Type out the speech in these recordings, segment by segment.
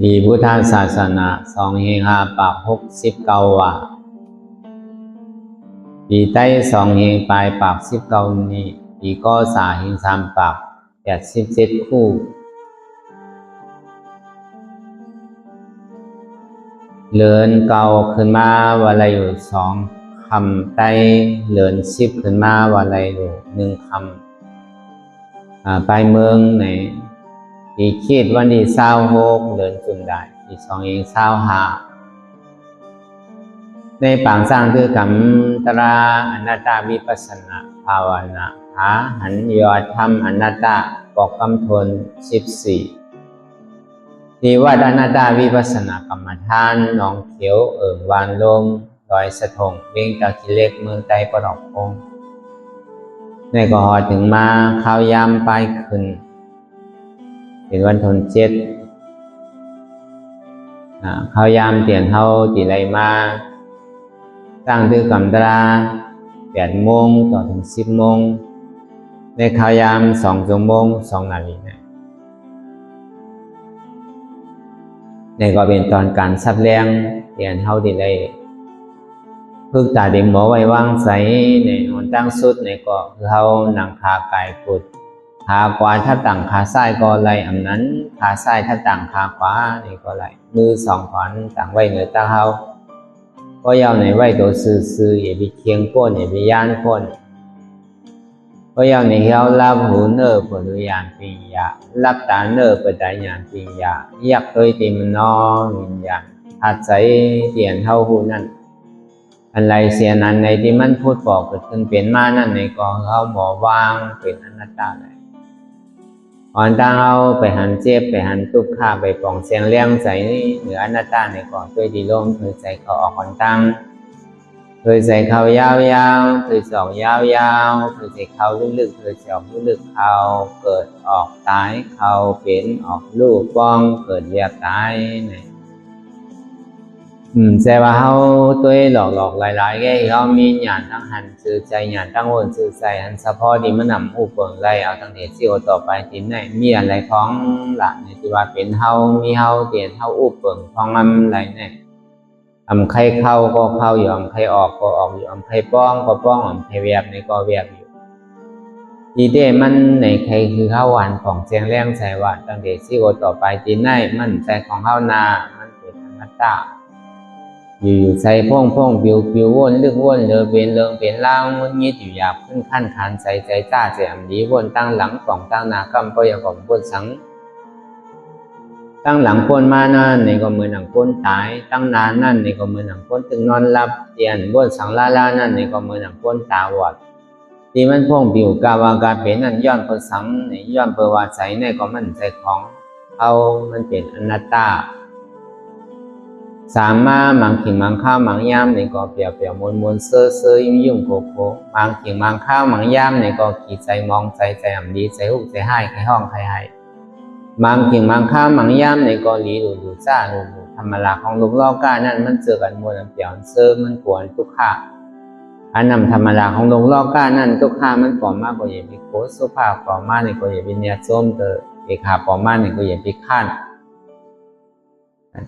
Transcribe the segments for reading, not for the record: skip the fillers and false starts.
ปีพุทธศาสนา2 เฮง 5 ปาก 69 ว่าปีใต้2 เฮง ปลายปาก 19 นี้ปีก็3 เฮง 3 ปาก 87 คู่เลินเก่าขึ้นมาว่าอะไรอยู่2 คำใต้เลิน10ขึ้นมาว่าอะไรอยู่1 คำไปเมืองไหนปีคิดวันที่26เดินจุนได้ปี2 เฮง 25ในปางสร้างคือกัมตราอนัตตาวิปัสสนาภาวนาหาหันยอดธรรมอนัตตาปอกคำทน14ที่วัดอนัตตาวิปัสสนากรรมฐานหนองเขียววานลมดอยสะทงเวียงตะกิเล็กเมืองไตปรอกพงในก็หอถึงมาข้าวยามปลายขึ้นเป็นวันทน7ข้าวยามเตียนเท่าจีไรมาสร้างคือกำตรา8 โมงต่อถึง10 โมงในข้าวยาม2 ชั่วโมง 2 นาทีในก็เป็นตอนการซับแรงเตียนเท่าจีไรพึกตาเด็กหมอไว้วางใสในหนตั้งสุดในก็คือเขาหนังขากายกุดขาขวาถ้าต่างขาซ้ายก็ไหลอันนั้นขาซ้ายถ้าต่างขาขวานี่ก็ไหลมือ2 ขวานต่างไว้เหนือตาเขาก็ยาวในไว้ตัวซื่ออย่าไปเคียงก้นอย่าไปย่านก้นก็ยาวในเขาลับหูเนอเปิดยานปิญญาลับตาเนอเปิดตายานปิญญาอยากตัวติมนอวิญญาณหัดใจเตียนเท่าหูนั่นอะไรเสียนั้นในที่มันพูดบอกเกิดขึ้นเป็นมานั่นในก็เขาหมอวางเป็นอนัตตาเลยก่อนตั้งเอาไปหันเจ็บไปหันตุกข้าไปปองเสียงเลี้ยงใจนี่เหนืออนัตตาในก่อนด้วยดีลมเคยใจเขาออกก่อนตั้งเคยใจเขายาวๆเคยสองยาวๆเคยใจเขาลึกๆเคยใจออกลึกๆเขาเกิดออกตายเขาเป็นออกลูกป้องเกิดแยกตายเนี่ยแต่ว่าเขาตัวหลอกหลายๆแก่เขามีญาณทั้งหันสื่อใจญาณทั้งวนสื่อใจหันเฉพาะดีมันนำอุปงไรเอาทั้งเดียซิโอต่อไปที่ไหนมีอะไรของหลักในที่ว่าเป็นเฮามีเฮาเตียนเฮาอุปงของมันอะไรเนี่ยใครเข้าก็เข้าอยู่ใครออกก็ออกอยู่ใครป้องก็ป้องใครแวบในก็แวบอยู่ดีเดมันในใครคือเข้าวันของเสียงแรงใจว่าตั้งเดียซิโอต่อไปที่ไหนมันใจของเข้านามันเป็นอนัตตาอยู่ใส่พ่องปิววนลึกวนเลือเป็นเลืองเป็นล่างมันยึดอยู่หยาบขึ้นขั้นขานใจจ้าใจอ่ำดีวนตั้งหลังของตั้งหน้ากำก็ยังของวนสังตั้งหลังพ้นมานั่นในก็เหมือนหนังพ้นตายตั้งนานนั่นในก็เหมือนหนังพ้นตึงนอนหลับเตียนวนสังลานั่นในก็เหมือนหนังพ้นตาวัดที่มันพ่องปิวกาวากาเป็นนั่นย้อนพ้นสังในย้อนเปรวาใจในก็มันใจของเอามันเป็นอนัตตาสามารถมังขิงมังข้าวมังยามในก็เปียวมวนเซ่อยุ่งโคมังขิงมังข้าวมังยามในก็ขีดใจมองใจอ่ำดีใจหุบใจให้ใครห้องใครให้มังขิงมังข้าวมังยามในก็หลีดูจ้าดูธรรมะของลูกล่อก้านั่นมันเจอกันมวนเปียวเซ่อมันกวนทุกข้าอันนำธรรมะของลูกล่อก้านั่นทุกข้ามันก่อมากกว่าอย่าไปโคสุภาพก่อมากในก็อย่าไปเนียส้มเตอเอกขาก่อมากในก็อย่าไปขั้น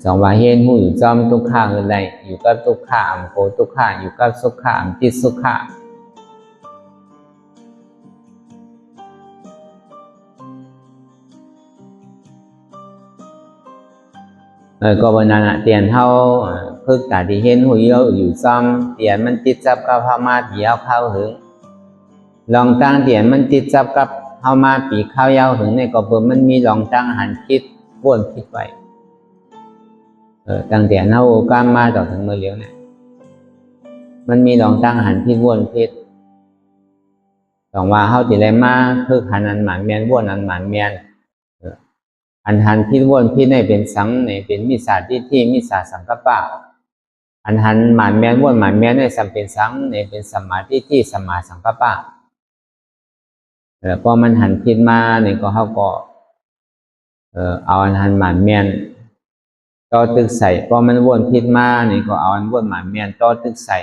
จองว่าเห็นหูอยู่จอมทุกข้าอะไรอยู่กับทุกข้าอัมโคทุกข้าอยู่กับสุขข้าอัมติสุขข้าก็วันนั้นเตียนเท่าพึกตาที่เห็นหูอยู่จอมเตียนมันติดจับกับพม่าปีเอาเข้าหึงลองตั้งเตียนมันติดจับกับพม่าปีเข้ายาวหึงในก็เพิ่มมันมีลองตั้งหันคิดวนคิดไว้ตั้งแต่เท่ากล้ามมาต่อถึงมือเลี้ยวเนี่ยมันมีลองตั้งหันพิษวนพิษสองว่าเข้าติไรมาคือหันอันหมานเมียนวนอันหมานเมียนอันหันพิษวนพิษในเป็นสังในเป็นมิจฉาทิฏฐิมิจฉาสังกัปปะอันหันหมานเมียนวนหมานเมียนในสัมเป็นสังในเป็นสัมมาทิฏฐิสัมมาสังกัปปะพอมันหันพิษมาเนี่ยก็เขาก็เอาอันหันหมานเมียนต่อตึกใส่พอมันวนพิษมาเนี่ยก็เอาอันวนหมานเมียนต่อตึกใส่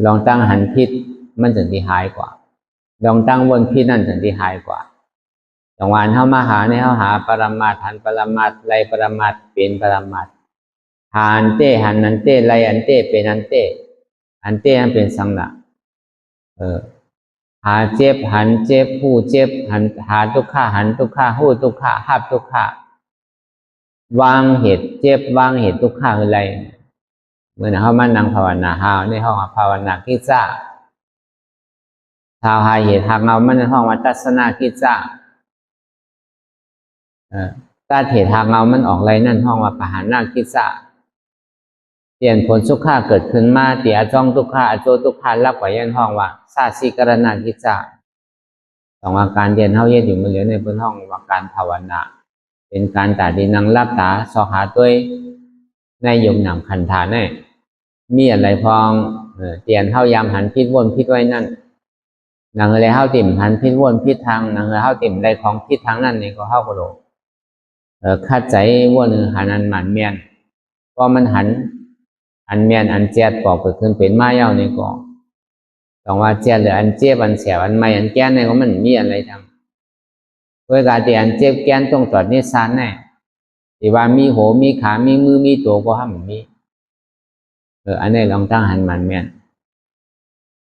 ลองตั้งหันพิษมันถึงที่หายกว่าลองตั้งวนพิษนั่นถึงที่หายกว่า จังหวะเฮามาหาในเฮาหาปรมัตถ์หันปรมัตถ์ไลปรมัตถ์เป็นปรมัตถ์หันเตหันนันเตไลอันเตเป็นอันเตอันเตอันเป็นสังนะหาเจ็บหันเจ็บผู้เจ็บหันหาทุกข้าหันทุกข้าหู้ทุกข้าหับทุกข้าวางเหตุเจ็บวางเหตุทุกข้าคืออะไรเมื่อเขามานั่งภาวนาหาในห้องภาวนาคิดซ่าชาวหาเหตุหากเงามันในห้องวัตัสนาคิดซ่าตาเหตุหากเงามันออกไรนั่นห้องว่าปหานาคิดซ่าเปลี่ยนผลสุขาเกิดขึ้นมาเตียจ้องทุกข้าอโจทุกข้ารับไว้ยันห้องว่าซาสิกรณาคิดซ่าสองอาการเรียนเท่าเย็ดอยู่มันเหลือในบนห้องว่าการภาวนาเป็นการตาดีนังรับตาสอหาด้วยในยมนำขันธาแน่มีอะไรพองเตียนเท่ายามหันพิษวนพิษไว้นั่นนางอะไรเท่าติ่มหันพิษวนพิษทางนางอะไรเท่าติ่มได้ของพิษทางนั่นนี่ก็เท่ากระโดดคาดใจวนหันอันหมันเมียนก็มันหันอันเมียนอันเจ็ดปอกเกิดขึ้นเป็นมาเย้านี่ก็ต้องว่าเจ็ดหรืออันเจ็บอันเสียอันไม่อันแก้นนี่ก็มันมีอะไรทำเวลาที่อันเจ็บแก้นต้องตรวจนิสานแน่ที่ว่ามีหูมีขามีมือมีตัวก็ห้ามมีอันนี้ลองตั้งหันมันเมียน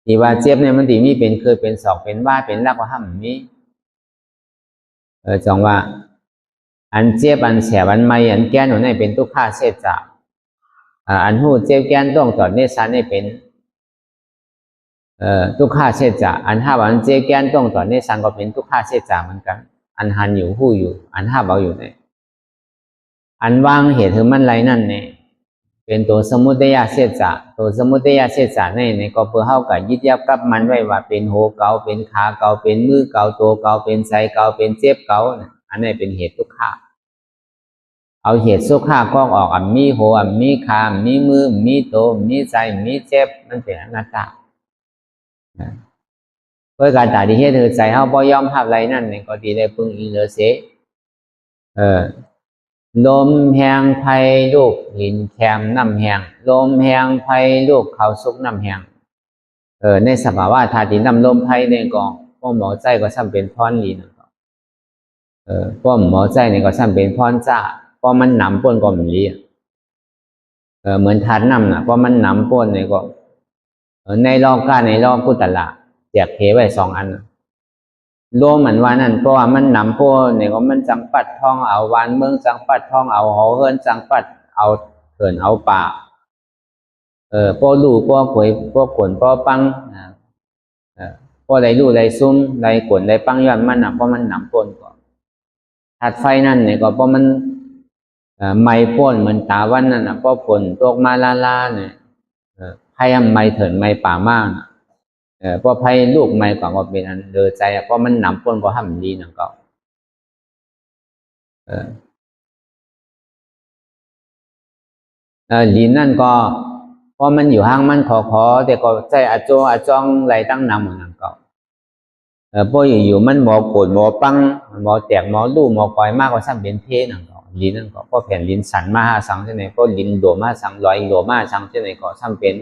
ที่ว่าเจ็บเนี่ยมันตีมีเป็นเคยเป็นศอกเป็นว่าเป็นลักก็ห้ามมีจังว่าอันเจ็บอันเสียอันไม่อันแก้นอยู่ในเป็นทุกข้าเสียจากอันหูเจ็บแก้นต้องตรวจนิสานนี่เป็นทุกข้าเสียจากอันห้าอันเจ็บแก้นต้องตรวจนิสานก็เป็นทุกข้าเสียจากเหมือนกันอันหันอยู่หู้อยู่อันห้าเบาอยู่ในอันวางเหตุคือมันไรนั่นเนี่ยเป็นตัวสมุทัยเสียจากตัวสมุทัยเสียจากในก็เพื่อเข้ากับยึดยับกับมันไว้ว่าเป็นโหเกาเป็นขาเกาเป็นมือเกาตัวเกาเป็นไสเกาเป็นเจ็บเกาอันนี้เป็นเหตุทุกข้าเอาเหตุสุขาก็ออกมีโหมีขามีมือมีตัวมีใจมีเจ็บมันเป็นอนัตตาเพื่อการตัดที่เหตุใจเขาบ่ยอมหับไรนั่นเนี่ยก็ดีได้พึ่งอีเหลือเสลมแหงไผ่ลูกหินแคมน้ำแหงลมแหงไผ่ลูกเขาซุกน้ำแหงในสภาวะธาตุน้ำลมไผ่เนี่ยก็พ่อหมอใจก็ซ้ำเป็นพรลีนะก็พ่อหมอใจเนี่ยก็ซ้ำเป็นพรจ้าเพราะมันหนำป้นก็มันลีเหมือนธาตุน้ำนะเพราะมันหนำป้นเนี่ยก็ในรอบก้าในรอบพุทธละแจกเทไว้2 อันรวมเหมือนว่านั่นเพราะว่ามันนำพวกเนี่ยก็มันจังปัดท่องเอาวานเมืองจังปัดท่องเอาหอเฮินจังปัดเอาเถินเอาป่าพวกลู่พวกขวยพวกขวนพวกปังพวกไรลู่ไรซุ้มไรขวนไรปังย้อนมันเพราะมันนำพ่นก่อนถัดไฟนั่นเนี่ยก็เพราะมันไม่พ่นเหมือนตาวันนั่นเพราะฝนตกมาลาเนี่ยพยายามไม่เถินไม่ป่ามากเพราะไพ่ลูกไม่ก่อนก็เป็นอันเดือใจเพราะมันหนำปนก็ห้ามดีนะก็ลีนั่นก็เพราะมันอยู่ห้างมันขอแต่ก็ใจอาจ้องไหลตั้งนำเหมือนกันก็เพราะอยู่มันหมอโกรธหมอปังหมอแตกหมอลู่หมอปล่อยมากกว่าซ้ำเป็นเพศนั่นก็ลีนั่นก็เพราะแผ่นลิ้นสันมาสังเช่นไหนก็ลิ้นโดมาสังลอยโดมาสังเช่นไหนก็ซ้ำเป็น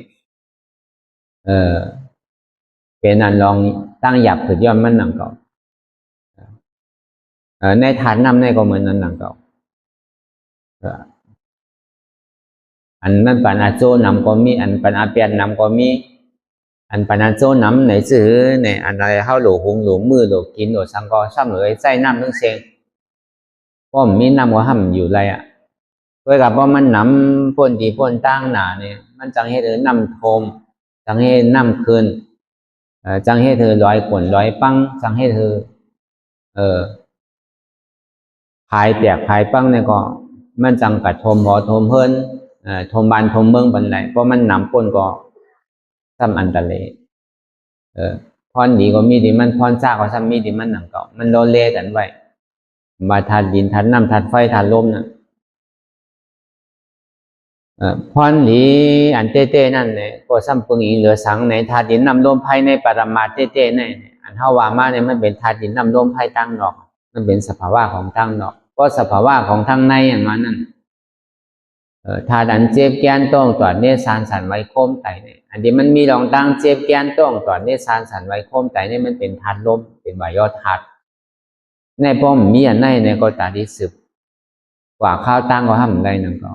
เป็นอันลองตั้งหยับถือย่อมมันหนังเก่าในฐานนำในก็เหมือนนั้นหนังเก่าอันนั้นปัญญาโจนำก็มีอันปัญญาเปลี่ยนนำก็มีอันปัญญาโจนำไหนซื้อในอันอะไรเข้าหลูหุงหลูมือหลูกินหลูสังก็ซ้ำเลยใจน้ำนึงเสียงเพราะมีน้ำก็ห้ำอยู่ไรเพื่อกับว่ามันน้ำพ่นดีพ่นตั้งหนาเนี่ยมันจังให้เธอน้ำโทมจังให้น้ำคืนจังให้เธอลอยขนลอยปังจังให้เธอพายแตกพายปังเนี่ยก็มันจังกัดทมหอทมเฮินทมบานทมเมืองบันไหลเพราะมันหนำก้นก็ซ้ำอันตะเลพรดีก็มีดีมันพรซ่าก็ซ้ำมีดีมันหนังเก่ามันโดนเล่กันไว้มาทัดดินทัดน้ำทัดไฟทัดลมนะพรดีอันเต้นั่นเนี่ยก็ซ้ำปึงอีเหลือสังในธาตุดินน้ำลมไฟในปรมาเต้เนี่ยอันเท่าว่ามาเนี่ยมันเป็นธาตุดินน้ำลมไฟตั้งนอกมันเป็นสภาวะของตั้งนอกก็สภาวะของทั้งในอย่างนั้นนั่นธาตุอันเจ็บแกนต้องตรวจเนสานสันไว้โคมไตเนี่ยอันที่มันมีรองตั้งเจ็บแกนต้องตรวจเนสานสันไว้โคมไตเนี่ยมันเป็นธาตุลมเป็นวายธาตุ ในป้อมมีอันไหนในก็ตาดีสืบกว่าข้าวตั้งก็ห้ามได้นั่นก็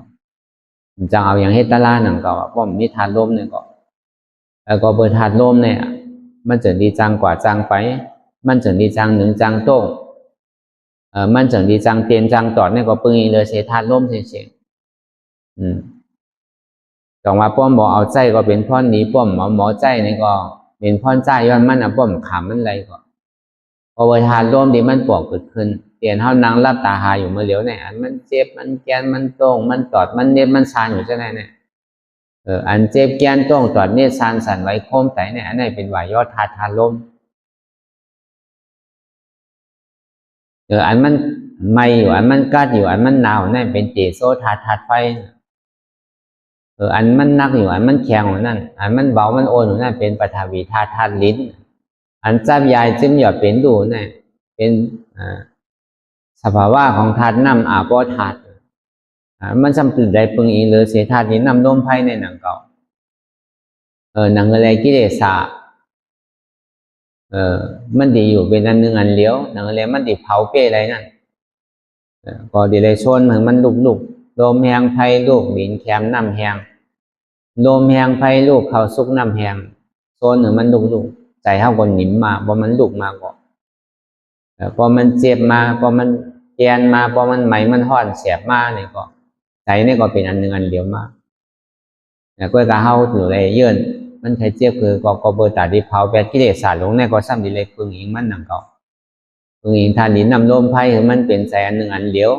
จังเอาอย่างเฮตลานั่นก็ป้อมมีธาตุลมเนี่ยก็แล้วก็เปิดธาตุลมเนี่ยมันจะดีจังกว่าจังไปมันจะดีจังหนึ่งจังโต้งมันจะดีจังเตียนจังตอดเนี่ยก็ปึงอีเลยเสียธาตุลมเฉยๆจังว่าป้อมบอกเอาใจก็เป็นพ่อนนี้ป้อมหมอใจนี่ก็เป็นพ่อนใจย้อนมันป้อมขำมันอะไรก็พอเวทานร่วมดีมันปวดเกิดขึ้นเตียนเท่านังรับตาหาอยู่เมื่อเลี้ยวเนี่ยอันมันเจ็บมันแกนมันตรงมันตอดมันเน็บมันชานอยู่ใช่ไหมเนี่ยอันเจ็บแกนตรงตอดเน็บชานสั่นไว้โค้งแต่เนี่ยอันนี้เป็นวายอดธาตุลมอันมันไม่อยู่อันมันกัดอยู่อันมันหนาวเนี่ยเป็นเจโซธาตุไฟอันมันนักอยู่อันมันแข็งอยู่นั่นอันมันเบามันโอนอยู่นั่นเป็นปฐวีธาตุลิ้นอันจับยายจิ้มหยอดเป็นดูเนี่ยเป็นสภาวะของธาตุน้ำอาโปธาตุมันจำเป็นได้ปึงอีเลยเสียธาตุนี้น้ำลมไพ่ในหนังเก่าหนังอะไรกิเลสมันดีอยู่เป็นอันหนึ่งอันเลี้ยวหนังอะไรมันดีเผาเป้อะไรนั่นก็ดีเลยชนเหมือนมันลุกลมแหงไพ่ลูกบินแคมน้ำแหงลมแหงไพ่ลูกเขาซุกน้ำแหงโซนเหมือนมันลุกใจเท่าคนหนิมมาพอมันลุกมาก็พอมันเจ็บมาพอมันแกนมาพอมันไหมมันห่อนเสียบมาเนี่ยก็ใจนี่ก็เป็นอันหนึ่งอันเดียวมาแล้วก็กระเฮาถืออะไรเยื่นมันใช้เจ็บคือก็เบอร์ตาดีเผาแปดกิเลสสารลงเนี่ยก็ซ้ำดีเลยพึงอิงมันหนังเก่าพึงอิงทานดินนำลมไพ่คือมันเป็นใจอันหนึ่งอันเดียว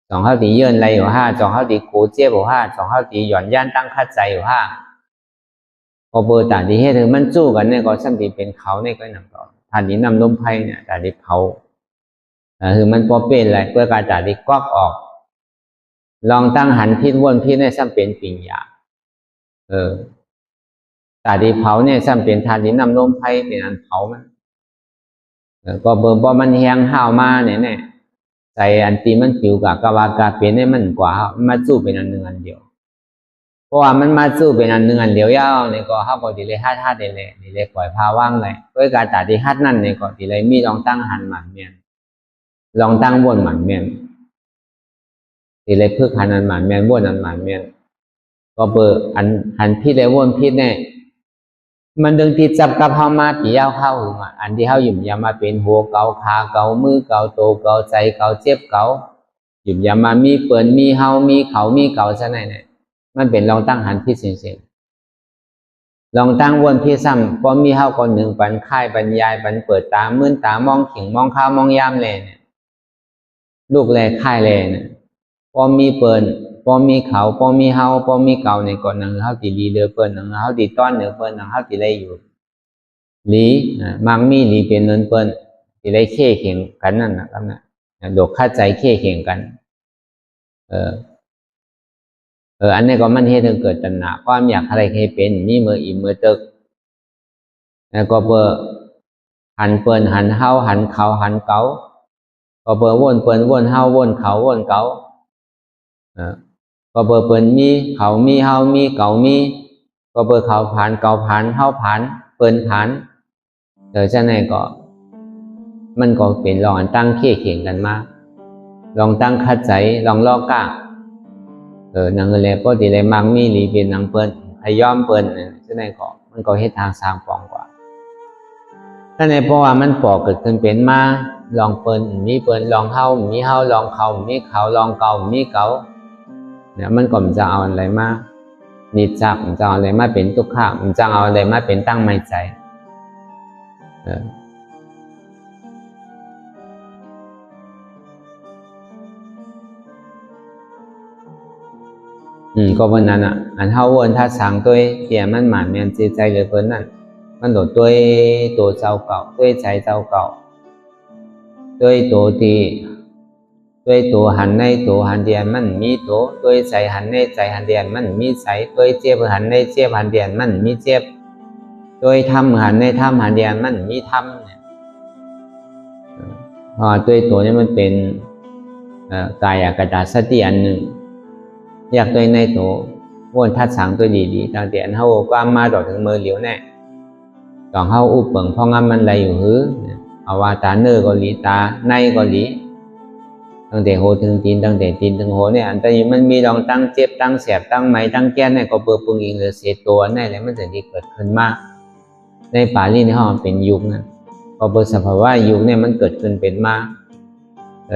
สองเข้าตีเยื่นอะไรอยู่ห้าสองเข้าตีโคเจ็บอยู่ห้าสองเข้าตีหย่อนย่านตั้งคัดใจอยู่ห้าพอเบอร์ตาดีให้ถึงมันสู้กันเนี่ยก็ซ้ำดีเป็นเขาเนี่ยก็หนังเก่าทานดินนำลมไพ่เนี่ยตาดีเผาคือมันพอเป็นอะไรเพื่อการตาดีกวักออกลองตั้งหันพิษวนพิษเนี่ยซ้ำเป็นปิญญาตาดีเผาเนี่ยซ้ำเป็นทานดินนำลมไพ่เป็นอันเผามันก็เบอร์พอมันแห้งห้าวมาเนี่ยใจอันตีมันผิวกับกวากาเป็นเนี่ยมันกว่ามาสู้เป็นอันหนึ่งอันเดียวเพราะว่ามันมาสู้เป็นอันหนึ่งอันเดียวยาวเนี่ยก็เขาก็ดีเลยฮัดเลยดีเลยปล่อยพาว่างเลยด้วยการตาดีฮัดนั่นเนี่ยก็ดีเลยมีลองตั้งหันหมันเมียนลองตั้งวนหมันเมียนดีเลยพึกหันอันหมันเมียนวนอันหมันเมียนก็เบอร์หันพิษเลยวนพิษเนี่ยมันดึงติดจับกับเฮามาปียาวเข้าอันที่เฮาหยุ่มยามาเป็นหัวเกาขาเกามือเกาโตเกาใจเกาเจ็บเกาหยุ่มยามามีเปิ่นมีเฮามีเขามีเกาซะไหนเนี่ยมันเป็นลองตั้งหันพิษเสียงลองตั้งวนพิษซ้ำพอมีเฮาคนหนึ่งปันค่ายปันยายปันเปิดตามื่นตามองขิงมองข้าวมองยามเลยเนี่ยลูกแลค่ายเลยเนี่ยพอมีเปิ่นพอมีเขาพอมีเฮาพอมีเก่าในก่อนหนังเฮาตีลีเดือเปิ้นหนังเฮาตีต้อนเดือเปิ้นหนังเฮาตีเลยอยู่ลีมังมีลีเป็นเนินเปิ้นตีเลยเข่เข่งกันนั่นนะครับนะดอกคาใจเข่เข่งกันอันนี้ก็มันเฮ็ดให้เกิดตัณหาความอยากอะไรให้เป็นมีมืออิ่มมือตึกแล้วก็เปิดหันเปิ้นหันเฮาหันเขาหันเก่าก็เปิดวนเปิ้นวนเฮาวนเขาวนเก่าก็เปิดเปิ้นมีเขามีเฮามีเก่ามีก็เปิดเขาผ่านเก่าผ่านเฮาผ่านเปิ้นผ่านฉะนั้นก็มันก็เป็นลองตั้งเข่เข่งกันมาลองตั้งคัดใจลองลอกก้าหนังเลยก็ดีเลยมังมีหลีเป็นหนังเปิ้นให้ย้อมเปิ้นฉะนั้นก็มันก็เฮ็ดทางสร้างปองกว่าฉะนั้นเพราะว่ามันปอกเกิดขึ้นเป็นมาลองเปิ้นมีเปิ้นลองเฮามีเฮาลองเขามีเขาลองเก่ามีเก่าเนี่ยมันก็จะเอาอะไรมานิจจักมันจะเอาอะไรมาเป็นทุกข์มันจะเอาอะไรมาเป็นตั้งไม่ใจก็วันนั้นอันเฮาวนถ้าสั่งตัวเตี่ยมันหมานแม่นจิตใจเลยเพิ่นนั่นมันโดดตัวเจ้าเก่าตัวใจเจ้าเก่าตัวที่ด้วยตัวหันในตัวหันเดียนมันมีตัวใจหันในใจหันเดียนมันมีใจตัวเจ็บหันในเจ็บหันเดียนมันมีเจ็บตัวทำหันในทำหันเดียนมันมีทำเนี่ยพอตัวนี้มันเป็นกายกตาสติอันหนึ่งอยากตัวในตัววนทัดสังตัวดีๆตั้งแต่อันเฮาความมาดอกถึงมือเหลียวแน่ต้องเฮาอุปเปิงพองำมันไหลอยู่หื้อ เอาว่าตาเนื้อก็หลีตาในก็หลีตั้งแต่หัวถึงตีนตั้งแต่ตีนถึงหัวเนี่ยอันตรายมันมีรองตั้งเจ็บตั้งแสบตั้งไหมตั้งแก้นเนี่ยก็เปิดปรุงอิงหรือเสียตัวนี่แหละมันจะที่เกิดขึ้นมากในป่าลีในห้องเป็นยุคนะพอเปิดสภาวะยุคเนี่ยมันเกิดขึ้นเป็นมาก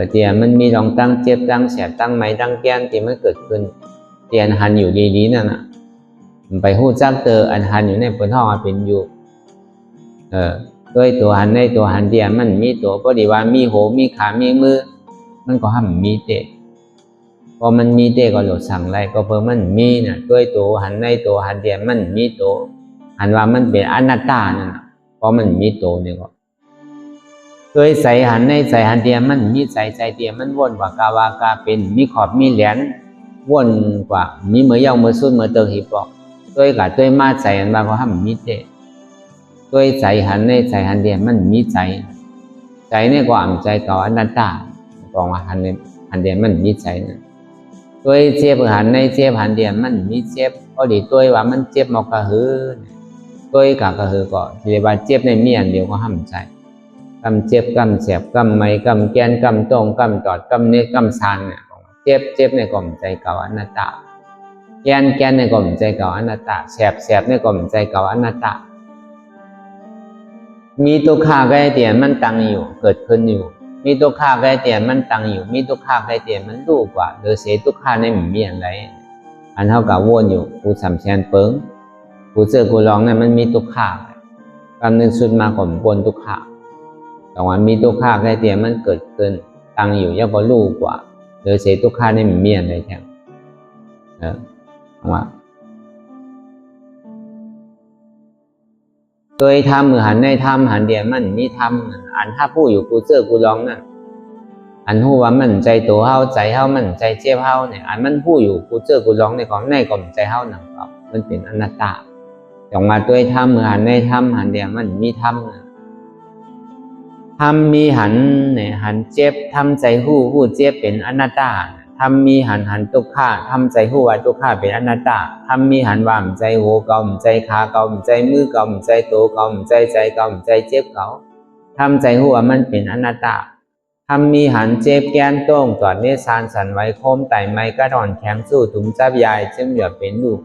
เตียมันมีรองตั้งเจ็บตั้งแสบตั้งไหมตั้งแก้นที่มันเกิดขึ้นเตียนหันอยู่ดีๆนั่นน่ะไปหู้จักเตออันหันอยู่ในบนห้องเป็นยุคด้วยตัวหันในตัวหันเตียมันมีตัวพอดีว่ามีหูมีขามีมือมันก็ห้ามมีเตะพอมันมีเตะก็หลุดสั่งไรก็เพราะมันมีน่ะด้วยตัวหันในตัวหันเตียมันมีตัวหันว่ามันเป็นอนัตตานั่นเพราะมันมีตัวนี่ก็ด้วยใส่หันในใส่หันเตียมันมีใส่เตียมันวนกว่ากาวากาเป็นมีขอบมีแหลนวนกว่ามีเหมือนยาวเหมือนสุดเหมือนเตอหิปอกด้วยกับด้วยมาใส่อันว่าก็ห้ามมีเตะด้วยใจหันในใจหันเดียมันมีใจในความใจต่ออนัตตาบอกว่าหันเดียมันมีใจนะด้วยเจ็บหันในเจ็บหันเดียมันมีเจ็บพอดีด้วยว่ามันเจ็บมากระหือด้วยกับกระหือก็ที่เรียกว่าเจ็บในมีอันเดียวก็ห้ามใจกำเจ็บกำแสบกำไหมกำแกนกำตรงกำตอดกำเนื้อกำซานเนี่ยเจ็บในกล่อมใจเก่าอนัตตาแกนในกล่อมใจเก่าอนัตตาแสบในกล่อมใจเก่าอนัตตามีตัวข้าใกล้เตียนมันตั้งอยู่เกิดขึ้นอยู่มีตัวข้าใกล้เตียนมันตั้งอยู่มีตัวข้าใกล้เตียนมันรู้กว่าโดยเสียตัวข้าในหมู่มีอะไรอันเท่ากับวนอยู่กูสำแชนเปิงกูเจอกูร้องเนี่ยมันมีตัวข้ากำนึงสุดมาก่อนบนตัวข้าแต่ว่ามีตัวข้าใกล้เตียนมันเกิดขึ้นตั้งอยู่ย่อมก็รู้กว่าโดยเสียตัวข้าในหมู่มีอะไรแทนว่าโดยทำมือหันในทำหันเดียมันมีทำอันถ้าผู้อยู่กูเจอกูร้องนั่นอันหูว่ามันใจตัวเฮาใจเฮามันใจเจ็บเฮาเนี่ยอันมันผู้อยู่กูเจอกูร้องในของในกล่อมใจเฮาหนังก็มันเป็นอนัตตาจงมาด้วยทำมือหันในทำหันเดียมันมีทำมีหันเนี่ยหันเจ็บทำใจหู้เจ็บเป็นอนัตตาทำมีหันตุกข้าทำใจหู้ว่าตุกข้าเป็นอนัตตาทำมีหันว่ามใจหัวเก่ามใจขาเก่ามใจมือเก่ามใจโตเก่ามใจเก่ามใจเจ็บเก่าทำใจหู้ว่ามันเป็นอนัตตาทำมีหันเจ็บแกนโต้งตอดเนสานสันไว้โคมไต่ไม้กระดอนแข็งสู้ถุงจับยายจึงเหลือเป็นลูก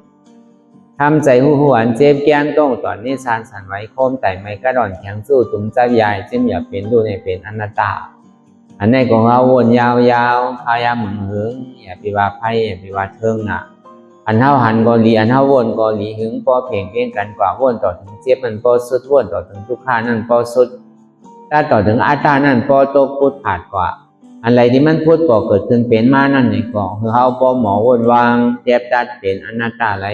ทำใจหู้หันเจ็บแกนโต้งตอดเนสานสันไว้โคมไต่ไม้กระดอนแข็งสู้ถุงจับยายจึงเหลือเป็นลูกในเป็นอนัตตาอันนี้ของเราวนยาวๆขายาเหมือนหึงอย่าไปว่าไพ่อย่าไปว่าเทิงนะอันเท่าหันก็หลีอันเท่าวนก็หลีหึงพอเพ่งเพ่งกันกว่าวนต่อถึงเจ็บมันพอสุดวนต่อถึงทุกข้านั่นพอสุดถ้าต่อถึงอาตานั่นพอตกพุทธขาดกว่าอะไรที่มันพุทธก็เกิดขึ้นเป็นมานั่นนี่ก็คือเขาพอหมอวนวางเจ็บตัดเป็นอนัตตาไหล